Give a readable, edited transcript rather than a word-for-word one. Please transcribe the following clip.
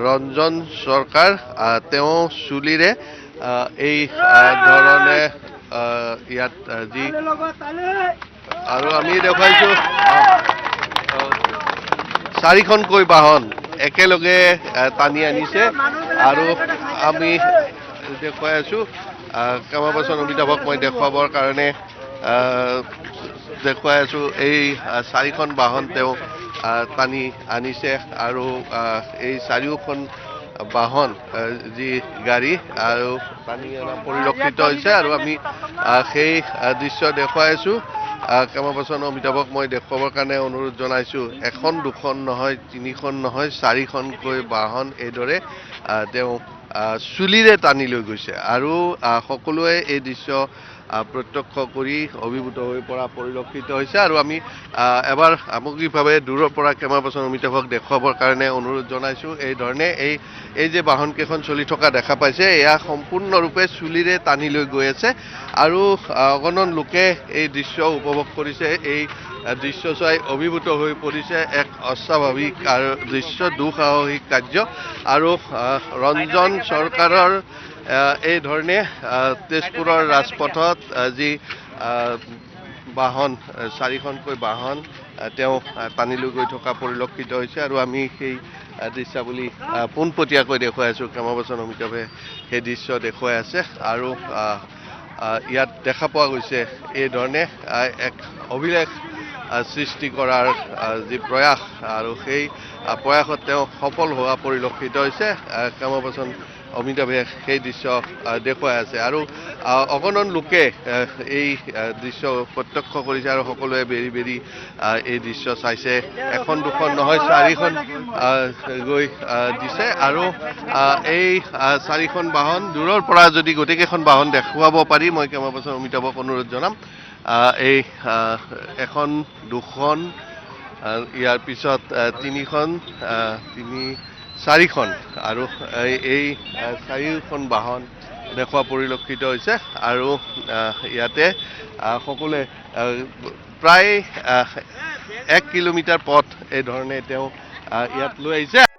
ৰঞ্জন চৰকাৰ তেওঁ চুলিৰে এই ধৰণে ইয়াত যি আৰু আমি দেখুৱাইছোঁ 4খনকৈ বাহন একেলগে টানি আনিছে আৰু আমি দেখুৱাই আছোঁ কেইবাবছৰ অমিতাভক মই দেখুৱাবৰ কাৰণে দেখুৱাই আছোঁ এই 4খন বাহন তেওঁ টানি আনিছে আৰু এই 4খন বাহন যি গাড়ী আৰু টানি অনা পৰিলক্ষিত হৈছে আৰু আমি সেই দৃশ্য দেখুৱাই আছোঁ কেইবাবছৰ অমিতাভক মই দেখুৱাবৰ কাৰণে অনুৰোধ জনাইছোঁ 1খন 2খন নহয় 3খন নহয় 4খনকৈ বাহন এইদৰে তেওঁ চুলিৰে টানি লৈ গৈছে আৰু সকলোৱে এই দৃশ্য প্ৰত্যক্ষ কৰি অভিভূত হৈ পৰা পৰিলক্ষিত হৈছে আৰু আমি এবাৰ সামগ্ৰিকভাৱে দূৰৰ পৰা কেইবাবছৰ অমিতাভক দেখুৱাবৰ কাৰণে অনুৰোধ জনাইছোঁ এই ধৰণে এই যে বাহনকেইখন চলি থকা দেখা পাইছে এয়া সম্পূৰ্ণৰূপে চুলিৰে টানি লৈ গৈ আছে আৰু অগণন লোকে এই দৃশ্য উপভোগ কৰিছে এই দৃশ্য চাই অভিভূত হৈ পৰিছে এক অস্বাভাৱিক আৰু দৃশ্য দুঃসাহসিক কাৰ্য আৰু ৰঞ্জন চৰকাৰৰ এই ধৰণে তেজপুৰৰ ৰাজপথত যি বাহন 4খনকৈ বাহন তেওঁ টানি লৈ গৈ থকা পৰিলক্ষিত হৈছে আৰু আমি সেই দৃশ্যাৱলী পোনপটীয়াকৈ দেখুৱাই আছোঁ কেইবাবছৰ অমিতাভে সেই দৃশ্য দেখুৱাই আছে আৰু ইয়াত দেখা পোৱা গৈছে এই ধৰণে এক অভিলেখ সৃষ্টি কৰাৰ যি প্ৰয়াস আৰু সেই প্ৰয়াসত তেওঁ সফল হোৱা পৰিলক্ষিত হৈছে কেইবাবছৰ অমিতাভে সেই দৃশ্য দেখুৱাই আছে আৰু অগণন লোকে এই দৃশ্য প্ৰত্যক্ষ কৰিছে আৰু সকলোৱে বেৰি বেৰি এই দৃশ্য চাইছে 1খন 2খন নহয় 4খন গৈ দিছে আৰু এই 4খন বাহন দূৰৰ পৰা যদি গোটেইকেইখন বাহন দেখুৱাব পাৰি মই কেইবাবছৰ অমিতাভক অনুৰোধ জনাম এই 1খন 2খন ইয়াৰ পিছত 3খন 4খন আৰু এই 4খন বাহন দেখুওৱা পৰিলক্ষিত হৈছে আৰু ইয়াতে সকলোৱে প্ৰায় 1 কিলোমিটাৰ পথ এই ধৰণে তেওঁ ইয়াত লৈ আহিছে।